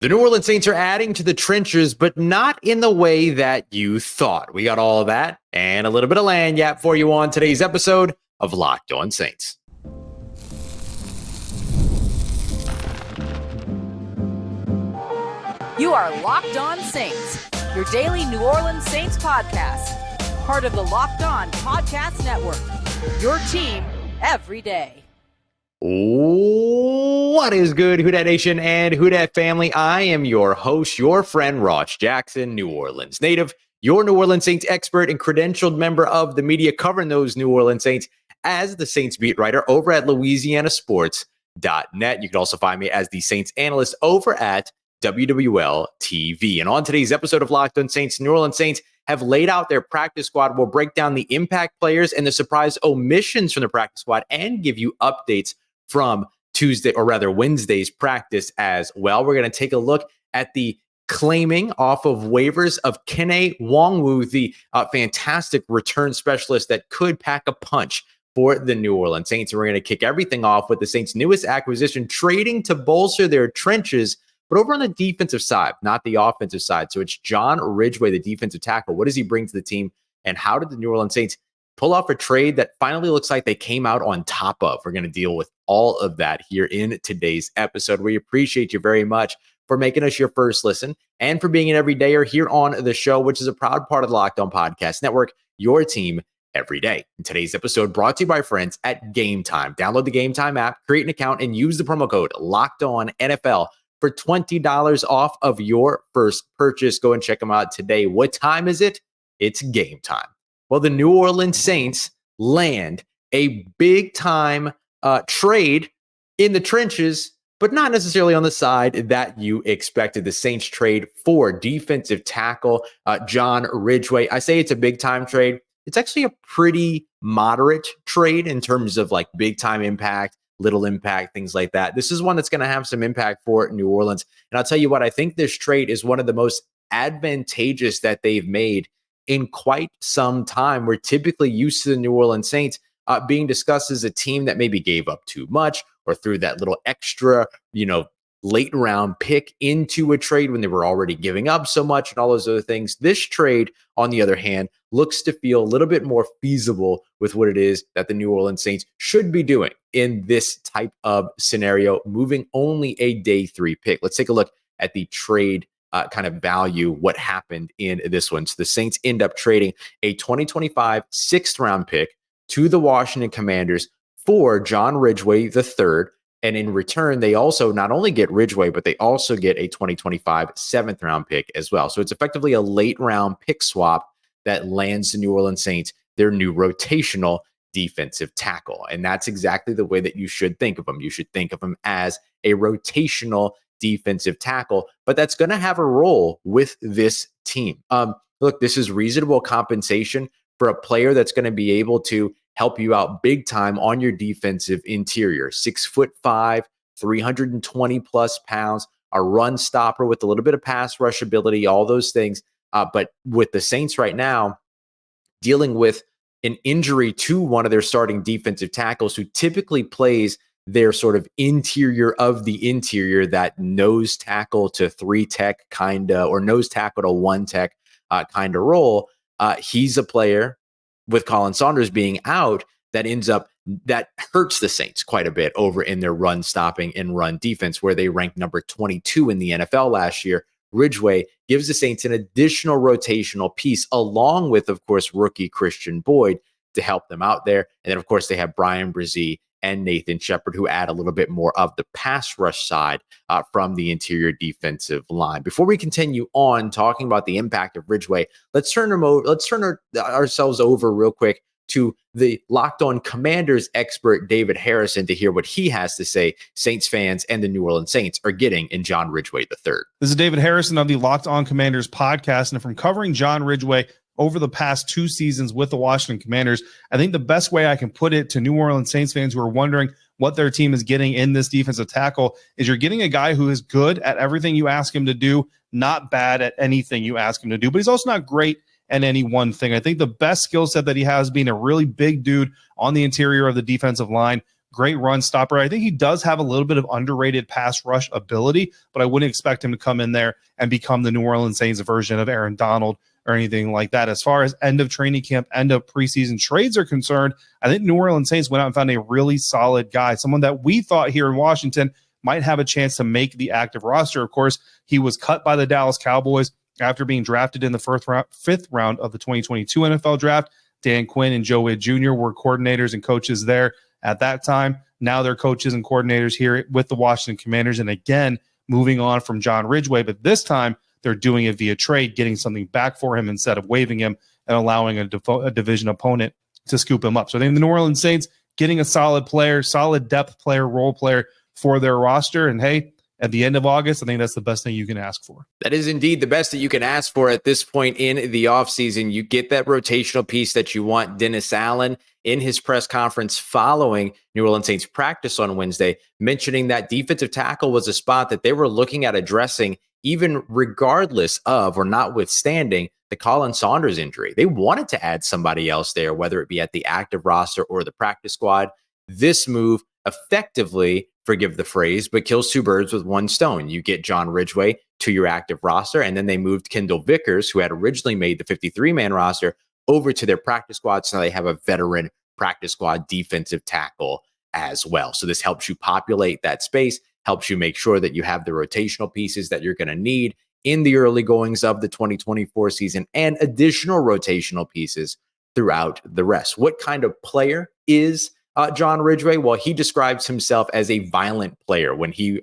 The New Orleans Saints are adding to the trenches, but not in the way that you thought. We got all of that and a little bit of land yap for you on today's episode of Locked On Saints. You are Locked On Saints, your daily New Orleans Saints podcast. Part of the Locked On Podcast Network, your team every day. What is good, Who Dat Nation and Who Dat family? I am your host, your friend, Ross Jackson, New Orleans native, your New Orleans Saints expert and credentialed member of the media covering those New Orleans Saints as the Saints beat writer over at LouisianaSports.net. You can also find me as the Saints analyst over at WWL TV. And on today's episode of Locked On Saints, New Orleans Saints have laid out their practice squad. We'll break down the impact players and the surprise omissions from the practice squad and give you updates from Wednesday's practice as well. We're going to take a look at the claiming off of waivers of Kene Nwangwu, the fantastic return specialist that could pack a punch for the New Orleans Saints. And we're going to kick everything off with the Saints' newest acquisition, trading to bolster their trenches, but over on the defensive side, not the offensive side. So it's John Ridgeway, the defensive tackle. What does he bring to the team? And how did the New Orleans Saints pull off a trade that finally looks like they came out on top of? We're going to deal with all of that here in today's episode. We appreciate you very much for making us your first listen and for being an everydayer here on the show, which is a proud part of the Locked On Podcast Network, your team every day. In today's episode, brought to you by friends at Game Time. Download the Game Time app, create an account, and use the promo code LOCKEDONNFL for $20 off of your first purchase. Go and check them out today. What time is it? It's game time. Well, the New Orleans Saints land a big-time trade in the trenches, but not necessarily on the side that you expected. The Saints trade for defensive tackle John Ridgeway. I say it's a big-time trade. It's actually a pretty moderate trade in terms of like big-time impact, little impact, things like that. This is one that's going to have some impact for New Orleans. And I'll tell you what, I think this trade is one of the most advantageous that they've made in quite some time. We're typically used to the New Orleans Saints being discussed as a team that maybe gave up too much or threw that little extra, late round pick into a trade when they were already giving up so much and all those other things. This trade, on the other hand, looks to feel a little bit more feasible with what it is that the New Orleans Saints should be doing in this type of scenario, moving only a day 3 pick. Let's take a look at the trade kind of value, what happened in this one. So the Saints end up trading a 2025 6th round pick to the Washington Commanders for John Ridgeway III. And in return, they also not only get Ridgeway, but they also get a 2025 7th round pick as well. So it's effectively a late round pick swap that lands the New Orleans Saints their new rotational defensive tackle. And that's exactly the way that you should think of them. You should think of them as a rotational defensive tackle, but that's going to have a role with this team. Look, this is reasonable compensation for a player that's going to be able to help you out big time on your defensive interior. 6'5", 320 plus pounds, a run stopper with a little bit of pass rush ability, all those things. But with the Saints right now, dealing with an injury to one of their starting defensive tackles who typically plays their sort of interior of the interior, that nose tackle to 3 tech kind of, or nose tackle to 1 tech kind of role. He's a player with Saunders being out that hurts the Saints quite a bit over in their run stopping and run defense, where they ranked number 22 in the NFL last year. Ridgeway gives the Saints an additional rotational piece, along with, of course, rookie Christian Boyd to help them out there. And then, of course, they have Brian Brzee and Nathan Shepard, who add a little bit more of the pass rush side from the interior defensive line. Before we continue on talking about the impact of Ridgeway, let's turn ourselves over real quick to the Locked On Commanders expert, David Harrison, to hear what he has to say Saints fans and the New Orleans Saints are getting in John Ridgeway III. This is David Harrison of the Locked On Commanders podcast, and from covering John Ridgeway over the past 2 seasons with the Washington Commanders, I think the best way I can put it to New Orleans Saints fans who are wondering what their team is getting in this defensive tackle is you're getting a guy who is good at everything you ask him to do, not bad at anything you ask him to do, but he's also not great at any one thing. I think the best skill set that he has being a really big dude on the interior of the defensive line, great run stopper. I think he does have a little bit of underrated pass rush ability, but I wouldn't expect him to come in there and become the New Orleans Saints version of Aaron Donald or anything like that. As far as end of training camp, end of preseason trades are concerned, I think New Orleans Saints went out and found a really solid guy, someone that we thought here in Washington might have a chance to make the active roster. Of course, he was cut by the Dallas Cowboys after being drafted in the fifth round of the 2022 NFL draft. Dan Quinn and Joe Witt Jr. were coordinators and coaches there at that time. Now they're coaches and coordinators here with the Washington Commanders. And again, moving on from John Ridgeway, but this time they're doing it via trade, getting something back for him instead of waiving him and allowing a division opponent to scoop him up. So I think the New Orleans Saints getting a solid player, solid depth player, role player for their roster. And hey, at the end of August, I think that's the best thing you can ask for. That is indeed the best that you can ask for at this point in the offseason. You get that rotational piece that you want. Dennis Allen in his press conference following New Orleans Saints practice on Wednesday, mentioning that defensive tackle was a spot that they were looking at addressing even regardless of or notwithstanding the Khalen Saunders injury. They wanted to add somebody else there, whether it be at the active roster or the practice squad. This move effectively, forgive the phrase, but kills two birds with one stone. You get John Ridgeway to your active roster, and then they moved Kendall Vickers, who had originally made the 53-man roster, over to their practice squad. So now they have a veteran practice squad defensive tackle as well. So this helps you populate that space, helps you make sure that you have the rotational pieces that you're going to need in the early goings of the 2024 season and additional rotational pieces throughout the rest. What kind of player is John Ridgeway? Well, he describes himself as a violent player when he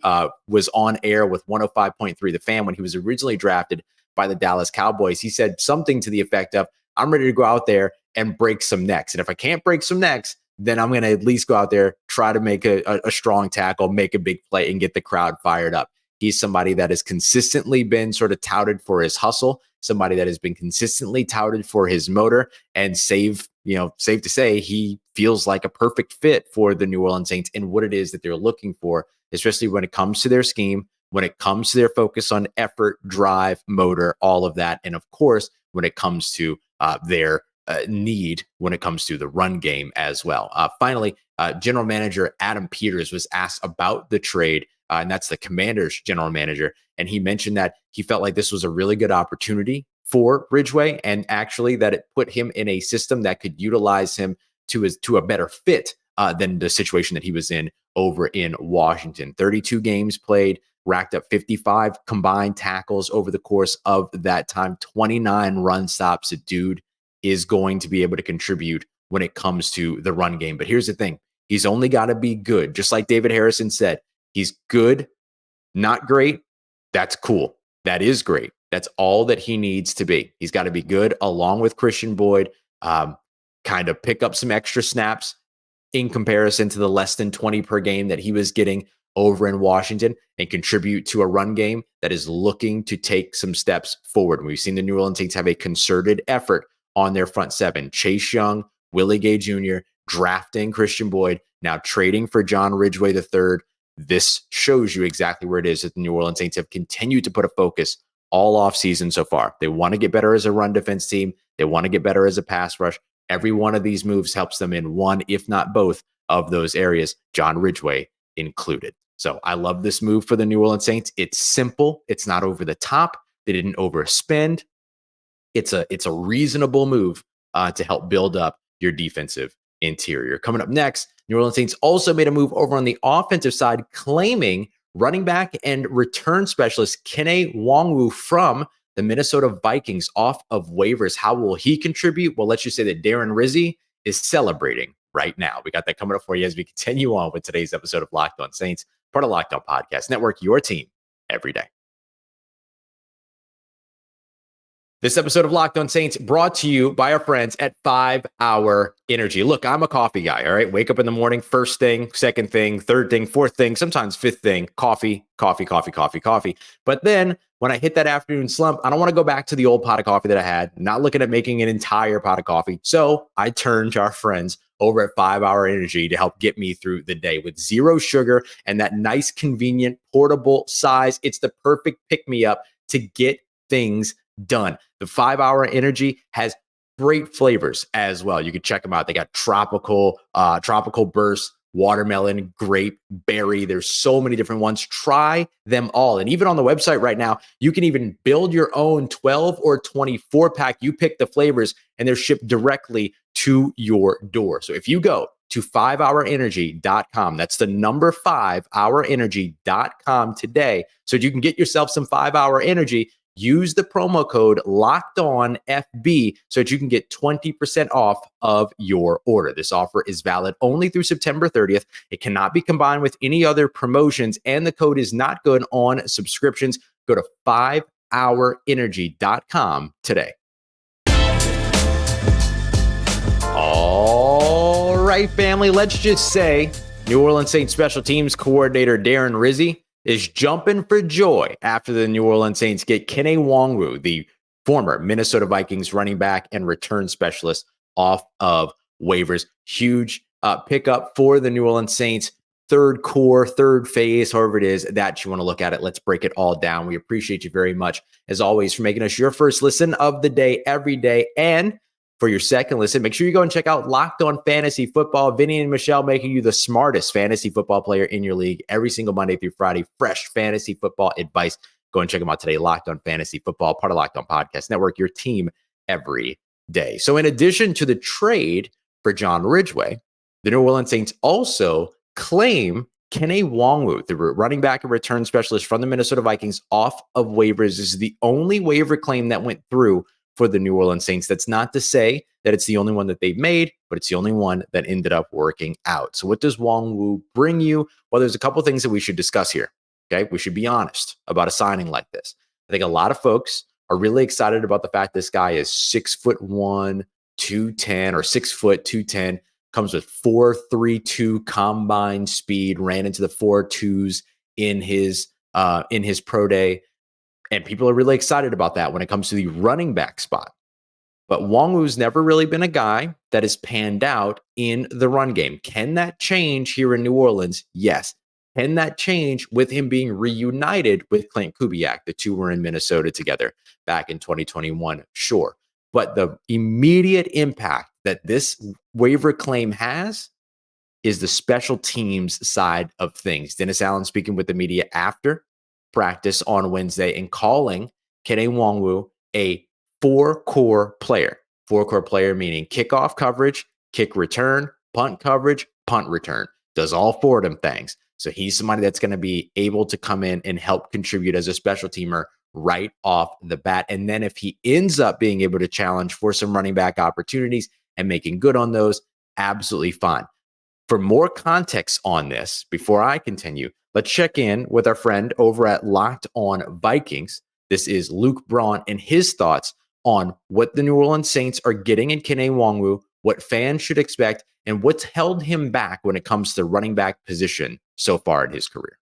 was on air with 105.3 The Fan when he was originally drafted by the Dallas Cowboys. He said something to the effect of, I'm ready to go out there and break some necks. And if I can't break some necks, then I'm going to at least go out there, try to make a strong tackle, make a big play, and get the crowd fired up. He's somebody that has consistently been sort of touted for his hustle, somebody that has been consistently touted for his motor, and safe to say, he feels like a perfect fit for the New Orleans Saints and what it is that they're looking for, especially when it comes to their scheme, when it comes to their focus on effort, drive, motor, all of that. And of course, when it comes to their need when it comes to the run game as well. Finally, General Manager Adam Peters was asked about the trade, and that's the Commanders general manager. And he mentioned that he felt like this was a really good opportunity for Ridgeway, and actually that it put him in a system that could utilize him to a better fit than the situation that he was in over in Washington. 32 games played, racked up 55 combined tackles over the course of that time, 29 run stops. A dude is going to be able to contribute when it comes to the run game. But here's the thing. He's only got to be good. Just like David Harrison said, he's good, not great. That's cool. That is great. That's all that he needs to be. He's got to be good along with Christian Boyd, kind of pick up some extra snaps in comparison to the less than 20 per game that he was getting over in Washington, and contribute to a run game that is looking to take some steps forward. We've seen the New Orleans Saints have a concerted effort on their front seven. Chase Young, Willie Gay Jr., drafting Christian Boyd, now trading for John Ridgeway III. This shows you exactly where it is that the New Orleans Saints have continued to put a focus all offseason so far. They want to get better as a run defense team. They want to get better as a pass rush. Every one of these moves helps them in one, if not both, of those areas, John Ridgeway included. So I love this move for the New Orleans Saints. It's simple. It's not over the top. They didn't overspend. It's a reasonable move to help build up your defensive interior. Coming up next, New Orleans Saints also made a move over on the offensive side, claiming running back and return specialist Kene Nwangwu from the Minnesota Vikings off of waivers. How will he contribute? Well, let's just say that Darren Rizzi is celebrating right now. We got that coming up for you as we continue on with today's episode of Locked On Saints, part of Locked On Podcast Network, your team every day. This episode of Locked On Saints brought to you by our friends at 5 Hour Energy. Look, I'm a coffee guy, all right? Wake up in the morning, first thing, second thing, third thing, fourth thing, sometimes fifth thing, coffee. But then when I hit that afternoon slump, I don't want to go back to the old pot of coffee that I had, not looking at making an entire pot of coffee. So I turned to our friends over at 5 Hour Energy to help get me through the day with zero sugar and that nice, convenient, portable size. It's the perfect pick-me-up to get things done. The 5 Hour Energy has great flavors as well. You can check them out. They got tropical burst, watermelon, grape, berry. There's so many different ones. Try them all. And even on the website right now, you can even build your own 12 or 24 pack. You pick the flavors and they're shipped directly to your door. So if you go to 5hourenergy.com, that's the number 5hourenergy.com today, so you can get yourself some 5-Hour Energy. Use the promo code LOCKEDONFB so that you can get 20% off of your order. This offer is valid only through September 30th. It cannot be combined with any other promotions, and the code is not good on subscriptions. Go to 5hourenergy.com today. All right, family, let's just say New Orleans Saints special teams coordinator Darren Rizzi is jumping for joy after the New Orleans Saints get Kene Nwangwu, the former Minnesota Vikings running back and return specialist, off of waivers. Huge pickup for the New Orleans Saints. Third core, third phase, however it is that you want to look at it. Let's break it all down. We appreciate you very much, as always, for making us your first listen of the day every day. And for your second listen, make sure you go and check out Locked On Fantasy Football. Vinny and Michelle making you the smartest fantasy football player in your league every single Monday through Friday. Fresh fantasy football advice. Go and check them out today. Locked On Fantasy Football, part of Locked On Podcast Network, your team every day. So in addition to the trade for John Ridgeway, the New Orleans Saints also claim Kene Nwangwu, the running back and return specialist from the Minnesota Vikings, off of waivers. This is the only waiver claim that went through for the New Orleans Saints. That's not to say that it's the only one that they've made, but it's the only one that ended up working out. So what does Nwangwu bring you? Well, there's a couple things that we should discuss here. Okay, we should be honest about a signing like this. I think a lot of folks are really excited about the fact this guy is 6'1", 210, or 6 foot 210, comes with 4.32 combine speed, ran into the 4.2s in his pro day. And people are really excited about that when it comes to the running back spot. But Nwangwu's never really been a guy that has panned out in the run game. Can that change here in New Orleans? Yes. Can that change with him being reunited with Clint Kubiak? The two were in Minnesota together back in 2021. Sure. But the immediate impact that this waiver claim has is the special teams side of things. Dennis Allen speaking with the media after practice on Wednesday and calling Kene Nwangwu a four-core player. Four-core player meaning kickoff coverage, kick return, punt coverage, punt return. Does all four of them things. So he's somebody that's going to be able to come in and help contribute as a special teamer right off the bat. And then if he ends up being able to challenge for some running back opportunities and making good on those, absolutely fine. For more context on this, before I continue, let's check in with our friend over at Locked On Vikings. This is Luke Braun and his thoughts on what the New Orleans Saints are getting in Kene Nwangwu, what fans should expect, and what's held him back when it comes to the running back position so far in his career.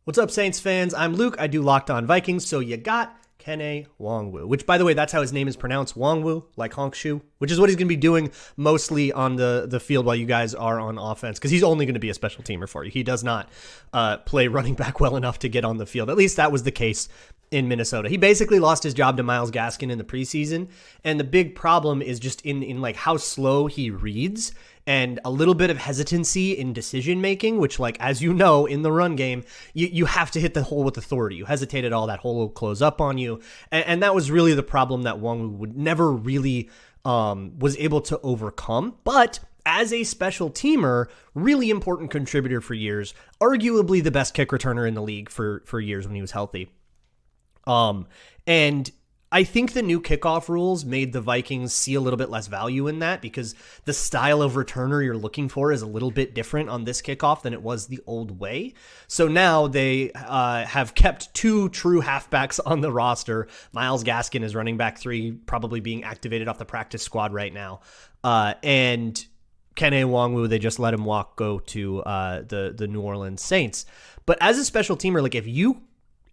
What's up, Saints fans? I'm Luke. I do Locked On Vikings. So you got Kene Nwangwu, which, by the way, that's how his name is pronounced, Nwangwu, like honk shoe, which is what he's going to be doing mostly on the field while you guys are on offense, because he's only going to be a special teamer for you. He does not play running back well enough to get on the field. At least that was the case in Minnesota. He basically lost his job to Myles Gaskin in the preseason, and the big problem is just in like how slow he reads and a little bit of hesitancy in decision making, which, like, as you know, in the run game, you have to hit the hole with authority. You hesitate at all, that hole will close up on you. And that was really the problem that Nwangwu would never really was able to overcome. But as a special teamer, really important contributor for years, arguably the best kick returner in the league for years when he was healthy. And I think the new kickoff rules made the Vikings see a little bit less value in that, because the style of returner you're looking for is a little bit different on this kickoff than it was the old way. So now they have kept two true halfbacks on the roster. Myles Gaskin is running back 3, probably being activated off the practice squad right now. And Kene Nwangwu, they just let him go to the New Orleans Saints. But as a special teamer, like, if you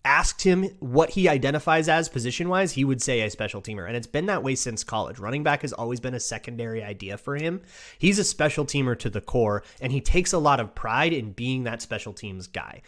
asked him what he identifies as position-wise, he would say a special teamer. And it's been that way since college. Running back has always been a secondary idea for him. He's a special teamer to the core, and he takes a lot of pride in being that special teams guy.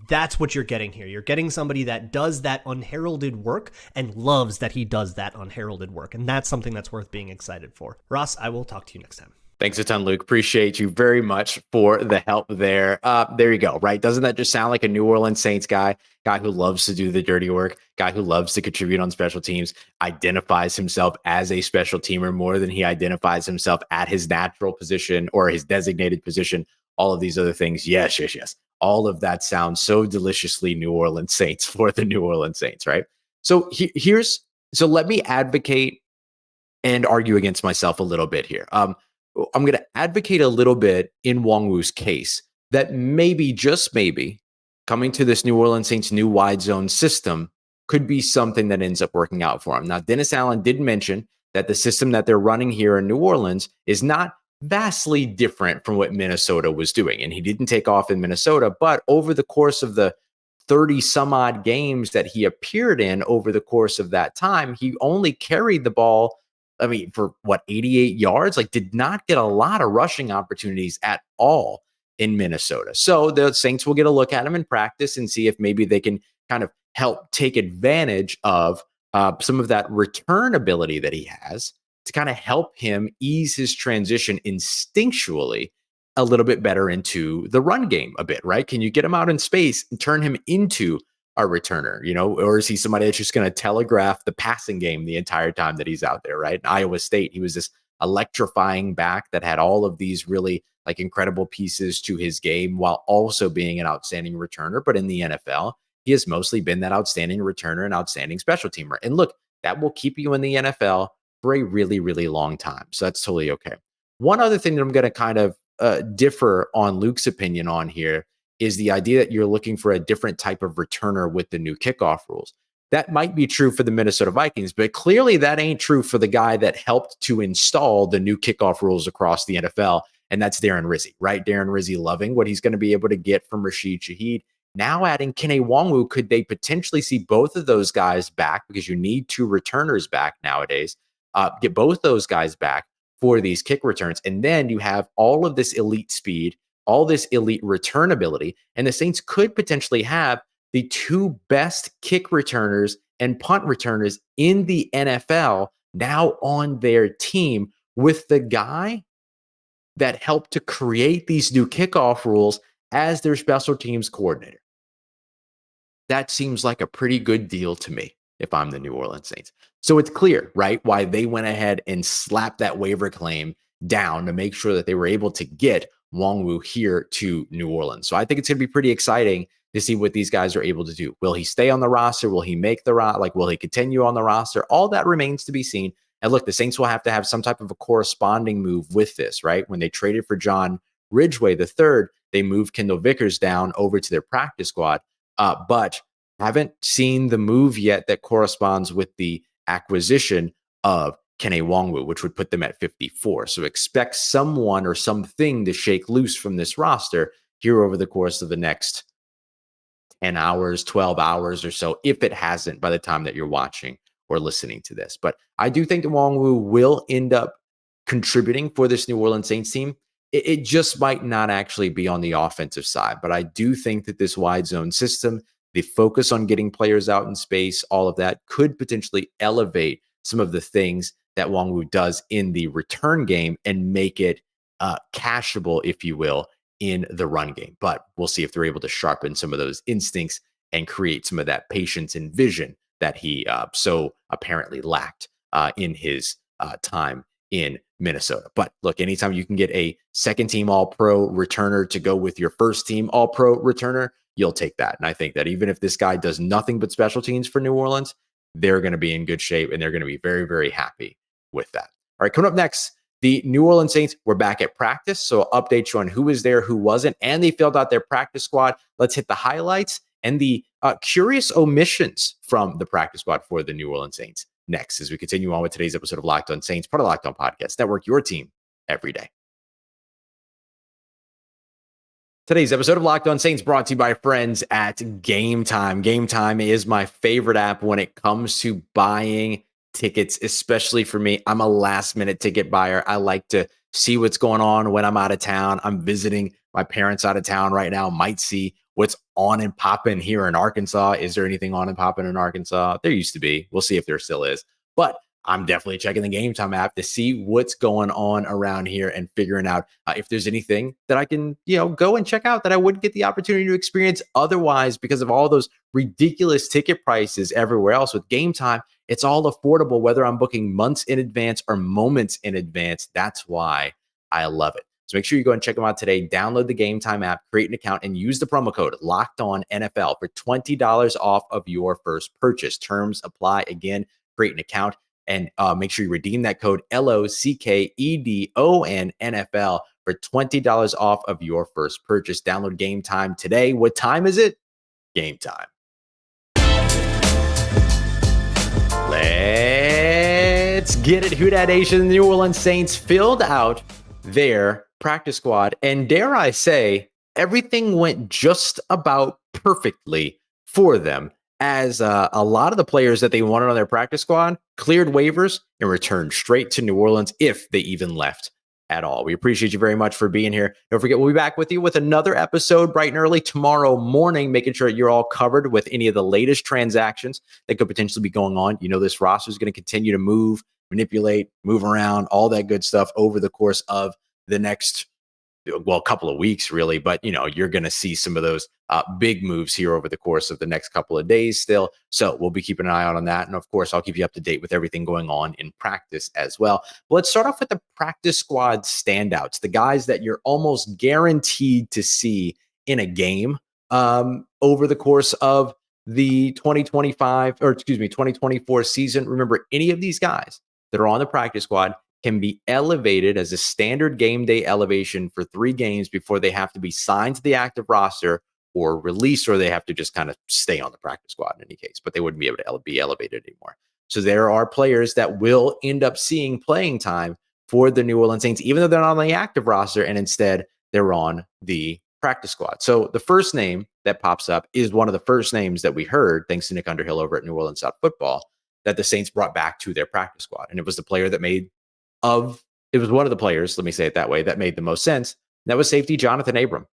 That's what you're getting here. You're getting somebody that does that unheralded work and loves that he does that unheralded work. And that's something that's worth being excited for. Ross, I will talk to you next time. Thanks a ton, Luke. Appreciate you very much for the help there. There you go, right? Doesn't that just sound like a New Orleans Saints guy who loves to do the dirty work, guy who loves to contribute on special teams, identifies himself as a special teamer more than he identifies himself at his natural position or his designated position, all of these other things. Yes, yes, yes. All of that sounds so deliciously New Orleans Saints for the New Orleans Saints, right? So so let me advocate and argue against myself a little bit here. I'm going to advocate a little bit in Nwangwu's case that maybe, just maybe, coming to this New Orleans Saints new wide zone system could be something that ends up working out for him. Now, Dennis Allen did mention that the system that they're running here in New Orleans is not vastly different from what Minnesota was doing. And he didn't take off in Minnesota, but over the course of the 30 some odd games that he appeared in over the course of that time, he only carried the ball, I mean, for what, 88 yards? Like, did not get a lot of rushing opportunities at all in Minnesota. So the Saints will get a look at him in practice and see if maybe they can kind of help take advantage of some of that return ability that he has to kind of help him ease his transition instinctually a little bit better into the run game a bit, right? Can you get him out in space and turn him into a returner, or is he somebody that's just going to telegraph the passing game the entire time that he's out there, right? In Iowa State, he was this electrifying back that had all of these really like incredible pieces to his game while also being an outstanding returner. But in the NFL, he has mostly been that outstanding returner and outstanding special teamer. And look, that will keep you in the NFL for a really, really long time. So that's totally okay. One other thing that I'm going to kind of differ on Luke's opinion on here is the idea that you're looking for a different type of returner with the new kickoff rules. That might be true for the Minnesota Vikings, but clearly that ain't true for the guy that helped to install the new kickoff rules across the NFL, and that's Darren Rizzi, right? Darren Rizzi loving what he's going to be able to get from Rashid Shaheed. Now adding Kene Nwangwu, could they potentially see both of those guys back, because you need two returners back nowadays, get both those guys back for these kick returns, and then you have all of this elite speed, all this elite return ability, and the Saints could potentially have the two best kick returners and punt returners in the NFL now on their team, with the guy that helped to create these new kickoff rules as their special teams coordinator. That seems like a pretty good deal to me if I'm the New Orleans Saints. So it's clear, right, why they went ahead and slapped that waiver claim down to make sure that they were able to get Nwangwu here to New Orleans. So I think it's going to be pretty exciting to see what these guys are able to do. Will he stay on the roster? Will he make the will he continue on the roster? All that remains to be seen. And look, the Saints will have to have some type of a corresponding move with this, right? When they traded for John Ridgeway III, they moved Kendall Vickers down over to their practice squad, but haven't seen the move yet that corresponds with the acquisition of Kene Nwangwu, which would put them at 54. So expect someone or something to shake loose from this roster here over the course of the next 10 hours, 12 hours or so, if it hasn't by the time that you're watching or listening to this. But I do think that Nwangwu will end up contributing for this New Orleans Saints team. It just might not actually be on the offensive side, but I do think that this wide zone system, the focus on getting players out in space, all of that could potentially elevate some of the things that Nwangwu does in the return game and make it cashable, if you will, in the run game. But we'll see if they're able to sharpen some of those instincts and create some of that patience and vision that he so apparently lacked in his time in Minnesota. But look, anytime you can get a second team All-Pro returner to go with your first team All-Pro returner, you'll take that. And I think that even if this guy does nothing but special teams for New Orleans, they're going to be in good shape and they're going to be very, very happy with that. All right, coming up next, the New Orleans Saints were back at practice. So I'll update you on who was there, who wasn't, and they filled out their practice squad. Let's hit the highlights and the curious omissions from the practice squad for the New Orleans Saints next, as we continue on with today's episode of Locked On Saints, part of Locked On Podcast Network, your team every day. Today's episode of Locked On Saints brought to you by friends at Game Time. Game Time is my favorite app when it comes to buying tickets, especially for me. I'm a last-minute ticket buyer. I like to see what's going on when I'm out of town. I'm visiting my parents out of town right now. Might see what's on and popping here in Arkansas. Is there anything on and popping in Arkansas? There used to be. We'll see if there still is. But I'm definitely checking the Game Time app to see what's going on around here and figuring out if there's anything that I can, go and check out that I wouldn't get the opportunity to experience otherwise because of all those ridiculous ticket prices everywhere else. With Game Time, it's all affordable, whether I'm booking months in advance or moments in advance. That's why I love it. So make sure you go and check them out today. Download the Game Time app, create an account, and use the promo code LOCKEDONNFL for $20 off of your first purchase. Terms apply. Again, create an account and make sure you redeem that code LOCKEDONNFL for $20 off of your first purchase. Download Game Time today. What time is it? Game time. Let's get it. Who Dat Nation? The New Orleans Saints filled out their practice squad, and dare I say, everything went just about perfectly for them, as a lot of the players that they wanted on their practice squad cleared waivers and returned straight to New Orleans, if they even left at all. We appreciate you very much for being here. Don't forget, we'll be back with you with another episode bright and early tomorrow morning, making sure you're all covered with any of the latest transactions that could potentially be going on. This roster is going to continue to move, manipulate, move around, all that good stuff over the course of the next couple of weeks, really. But, you're going to see some of those big moves here over the course of the next couple of days still. So we'll be keeping an eye out on that. And of course, I'll keep you up to date with everything going on in practice as well. But let's start off with the practice squad standouts, the guys that you're almost guaranteed to see in a game over the course of the 2024 season. Remember, any of these guys that are on the practice squad can be elevated as a standard game day elevation for 3 games before they have to be signed to the active roster or released, or they have to just kind of stay on the practice squad in any case, but they wouldn't be able to be elevated anymore. So there are players that will end up seeing playing time for the New Orleans Saints, even though they're not on the active roster, and instead they're on the practice squad. So the first name that pops up is one of the first names that we heard, thanks to Nick Underhill over at New Orleans South Football, that the Saints brought back to their practice squad. And it was the player that it was one of the players, let me say it that way, that made the most sense. That was safety Jonathan Abram.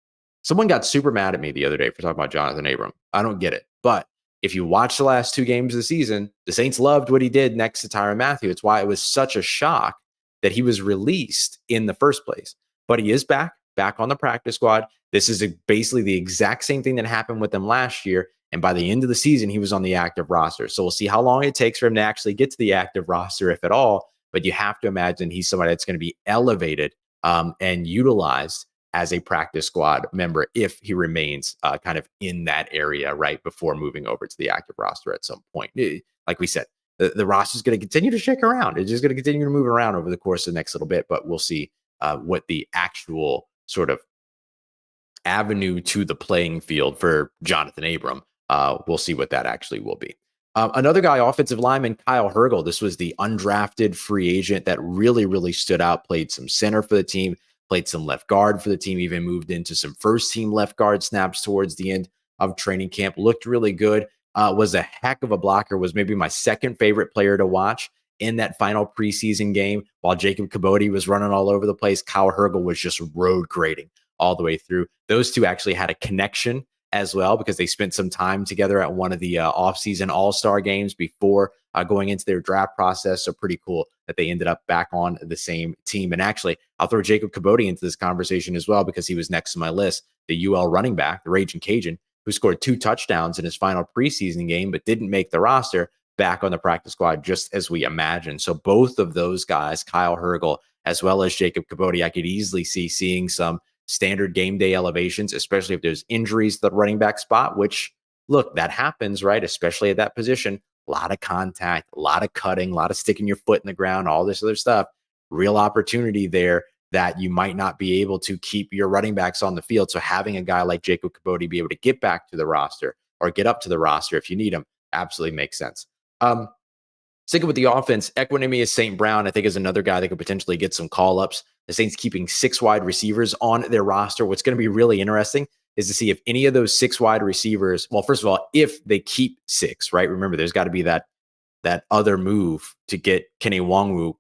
Someone got super mad at me the other day for talking about Jonathan Abram. I don't get it. But if you watch the last 2 games of the season, the Saints loved what he did next to Tyrann Mathieu. It's why it was such a shock that he was released in the first place. But he is back on the practice squad. This is basically the exact same thing that happened with him last year. And by the end of the season, he was on the active roster. So we'll see how long it takes for him to actually get to the active roster, if at all. But you have to imagine he's somebody that's going to be elevated and utilized as a practice squad member if he remains kind of in that area right before moving over to the active roster at some point. Like we said, the roster is going to continue to shake around. It's just going to continue to move around over the course of the next little bit, but we'll see what the actual sort of avenue to the playing field for Jonathan Abram. We'll see what that actually will be. Another guy, offensive lineman Kyle Hergel. This was the undrafted free agent that really, really stood out, played some center for the team, played some left guard for the team, even moved into some first team left guard snaps towards the end of training camp. Looked really good, was a heck of a blocker, was maybe my second favorite player to watch in that final preseason game. While Jacob Kibodi was running all over the place, Kyle Hergel was just road grading all the way through. Those two actually had a connection as well, because they spent some time together at one of the offseason all-star games before going into their draft process. So pretty cool that they ended up back on the same team. And actually, I'll throw Jacob Kibodi into this conversation as well, because he was next to my list, the UL running back, the Raging Cajun, who scored 2 touchdowns in his final preseason game, but didn't make the roster, back on the practice squad, just as we imagined. So both of those guys, Kyle Hergel, as well as Jacob Kibodi, I could easily see seeing some standard game day elevations, especially if there's injuries to the running back spot, which, look, that happens, right? Especially at that position. A lot of contact, a lot of cutting, a lot of sticking your foot in the ground, all this other stuff. Real opportunity there that you might not be able to keep your running backs on the field. So having a guy like Jacob Kibodi be able to get back to the roster or get up to the roster if you need him absolutely makes sense. Sticking with the offense, Equanimeous St. Brown, I think, is another guy that could potentially get some call-ups. The Saints keeping 6 wide receivers on their roster. What's going to be really interesting is to see if any of those 6 wide receivers, well, first of all, if they keep 6, right? Remember, there's got to be that other move to get Kene Nwangwu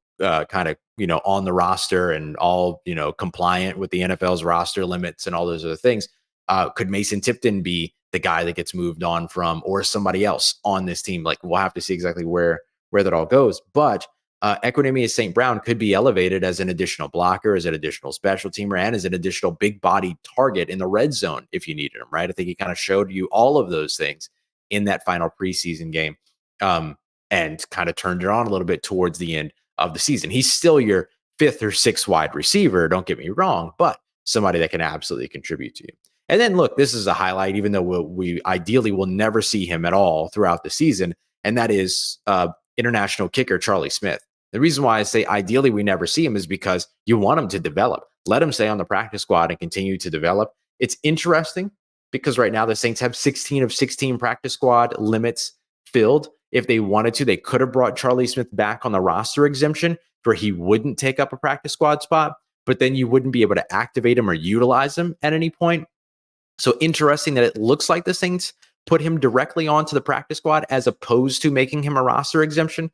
kind of, on the roster and all, compliant with the NFL's roster limits and all those other things. Could Mason Tipton be the guy that gets moved on from, or somebody else on this team? Like, we'll have to see exactly where that all goes. But Equanimous St. Brown could be elevated as an additional blocker, as an additional special teamer, and as an additional big body target in the red zone if you needed him, right? I think he kind of showed you all of those things in that final preseason game, and kind of turned it on a little bit towards the end of the season. He's still your 5th or 6th wide receiver, don't get me wrong, but somebody that can absolutely contribute to you. And then look, this is a highlight, even though we ideally will never see him at all throughout the season, and that is international kicker Charlie Smith. The reason why I say ideally we never see him is because you want him to develop. Let him stay on the practice squad and continue to develop. It's interesting because right now the Saints have 16 of 16 practice squad limits filled. If they wanted to, they could have brought Charlie Smith back on the roster exemption where he wouldn't take up a practice squad spot, but then you wouldn't be able to activate him or utilize him at any point. So interesting that it looks like the Saints put him directly onto the practice squad as opposed to making him a roster exemption.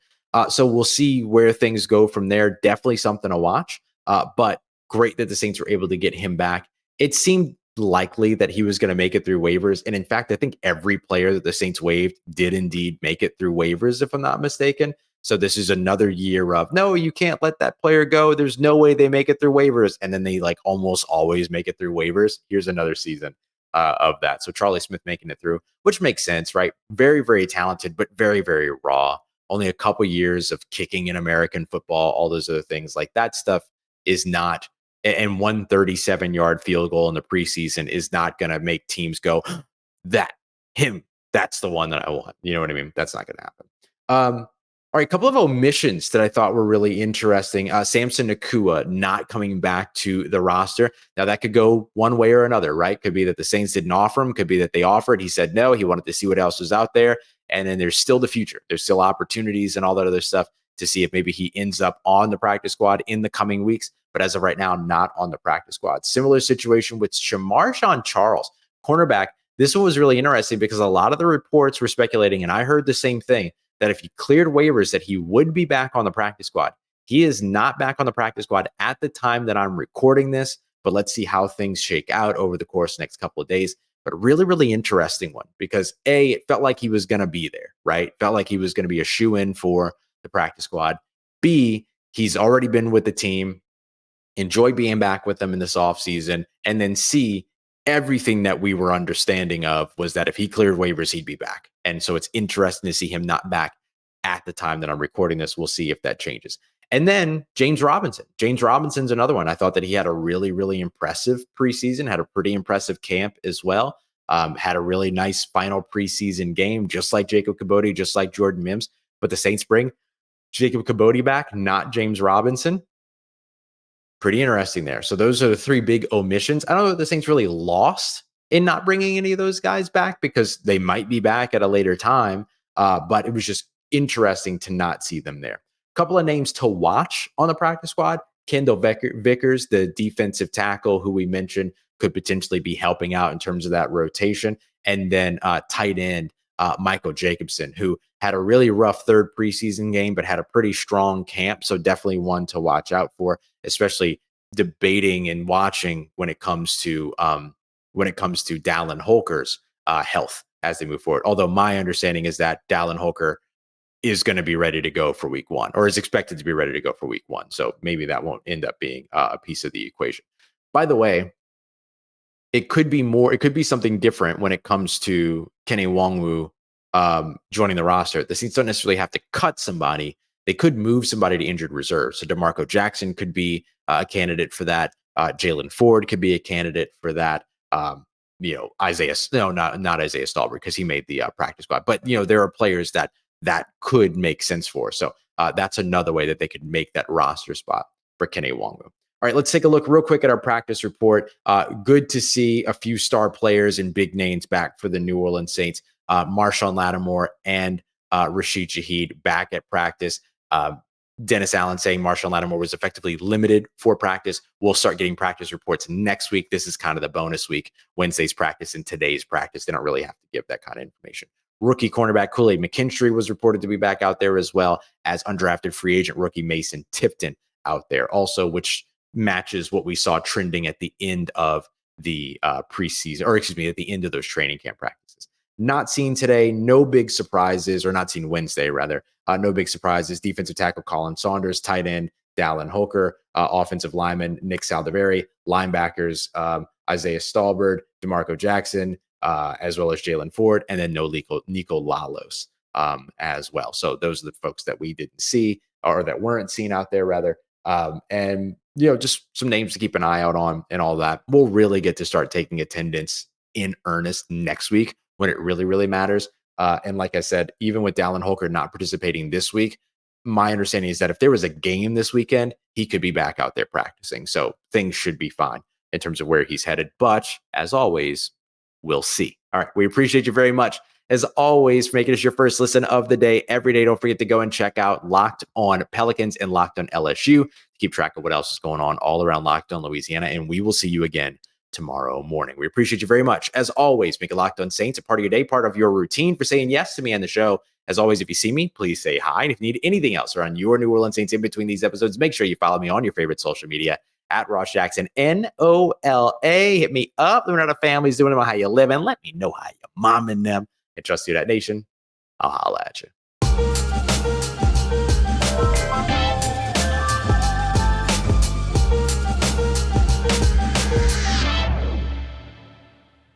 So we'll see where things go from there. Definitely something to watch, but great that the Saints were able to get him back. It seemed likely that he was going to make it through waivers. And in fact, I think every player that the Saints waived did indeed make it through waivers, if I'm not mistaken. So this is another year of, no, you can't let that player go. There's no way they make it through waivers. And then they like almost always make it through waivers. Here's another season of that. So Charlie Smith making it through, which makes sense, right? Very, very talented, but very, very raw. Only a couple years of kicking in American football, all those other things. Like that stuff is not, and 137-yard field goal in the preseason is not going to make teams go, that's the one that I want. You know what I mean? That's not going to happen. All right, a couple of omissions that I thought were really interesting. Samson Nakua not coming back to the roster. Now, that could go one way or another, right? Could be that the Saints didn't offer him. Could be that they offered. He said no. He wanted to see what else was out there. And then there's still the future. There's still opportunities and all that other stuff to see if maybe he ends up on the practice squad in the coming weeks. But as of right now, not on the practice squad. Similar situation with Marshon Charles, cornerback. This one was really interesting because a lot of the reports were speculating, and I heard the same thing, that if he cleared waivers, that he would be back on the practice squad. He is not back on the practice squad at the time that I'm recording this, but let's see how things shake out over the course of the next couple of days. But really, really interesting one because A, it felt like he was going to be there, right? Felt like he was going to be a shoe-in for the practice squad. B, he's already been with the team, enjoyed being back with them in this offseason. And then C, everything that we were understanding of was that if he cleared waivers, he'd be back. And so it's interesting to see him not back at the time that I'm recording this. We'll see if that changes. And then James Robinson. James Robinson's another one. I thought that he had a really, really impressive preseason, had a pretty impressive camp as well. Had a really nice final preseason game, just like Jacob Kibodi, just like Jordan Mims. But the Saints bring Jacob Kibodi back, not James Robinson. Pretty interesting there. So those are the three big omissions. I don't know if the Saints really lost in not bringing any of those guys back because they might be back at a later time. But it was just interesting to not see them there. A couple of names to watch on the practice squad. Kendall Vickers, the defensive tackle who we mentioned could potentially be helping out in terms of that rotation. And then tight end Michael Jacobson, who had a really rough third preseason game, but had a pretty strong camp. So definitely one to watch out for, especially debating and watching when it comes to Dallin Holker's health as they move forward. Although my understanding is that Dallin Holker is going to be ready to go for week 1 or is expected to be ready to go for week 1. So maybe that won't end up being a piece of the equation. By the way, it could be something different when it comes to Kene Nwangwu joining the roster. The Saints don't necessarily have to cut somebody. They could move somebody to injured reserve. So DeMarco Jackson could be a candidate for that. Jalen Ford could be a candidate for that. Not Isaiah Stallberg because he made the practice squad. But there are players that could make sense for. So that's another way that they could make that roster spot for Kene Nwangwu. All right, let's take a look real quick at our practice report. Good to see a few star players and big names back for the New Orleans Saints. Marshon, Lattimore, and Rashid Shaheed back at practice. Dennis Allen saying Marshon Lattimore was effectively limited for practice. We'll start getting practice reports next week. This is kind of the bonus week, Wednesday's practice and today's practice. They don't really have to give that kind of information. Rookie cornerback Kool-Aid McKinstry was reported to be back out there, as well as undrafted free agent rookie Mason Tipton out there also, which matches what we saw trending at the end of the preseason, or excuse me, at the end of those training camp practices. not seen today. No big surprises, or not seen Wednesday, rather. No big surprises. Defensive tackle Colin Saunders, tight end Dallin Holker, offensive lineman Nick Saldiveri, linebackers Isaiah Stallbird, DeMarco Jackson, as well as Jalen Ford, and then no Nico Lalos as well. So those are the folks that we didn't see, or that weren't seen out there, rather. And, just some names to keep an eye out on and all that. We'll really get to start taking attendance in earnest next week when it really, really matters. And like I said, even with Dallin Holker not participating this week, my understanding is that if there was a game this weekend, he could be back out there practicing. So things should be fine in terms of where he's headed. But as always, we'll see. All right. We appreciate you very much, as always, for making us your first listen of the day every day. Don't forget to go and check out Locked On Pelicans and Locked On LSU to keep track of what else is going on all around Locked On Louisiana. And we will see you again tomorrow morning. We appreciate you very much. As always, make it Locked On Saints a part of your day, part of your routine, for saying yes to me on the show. As always, if you see me, please say hi. And if you need anything else around your New Orleans Saints in between these episodes, make sure you follow me on your favorite social media at Ross Jackson, NOLA. Hit me up. Let me know how the family's doing, how you living. Let me know how your mom and them. And trust you, that nation. I'll holla at you.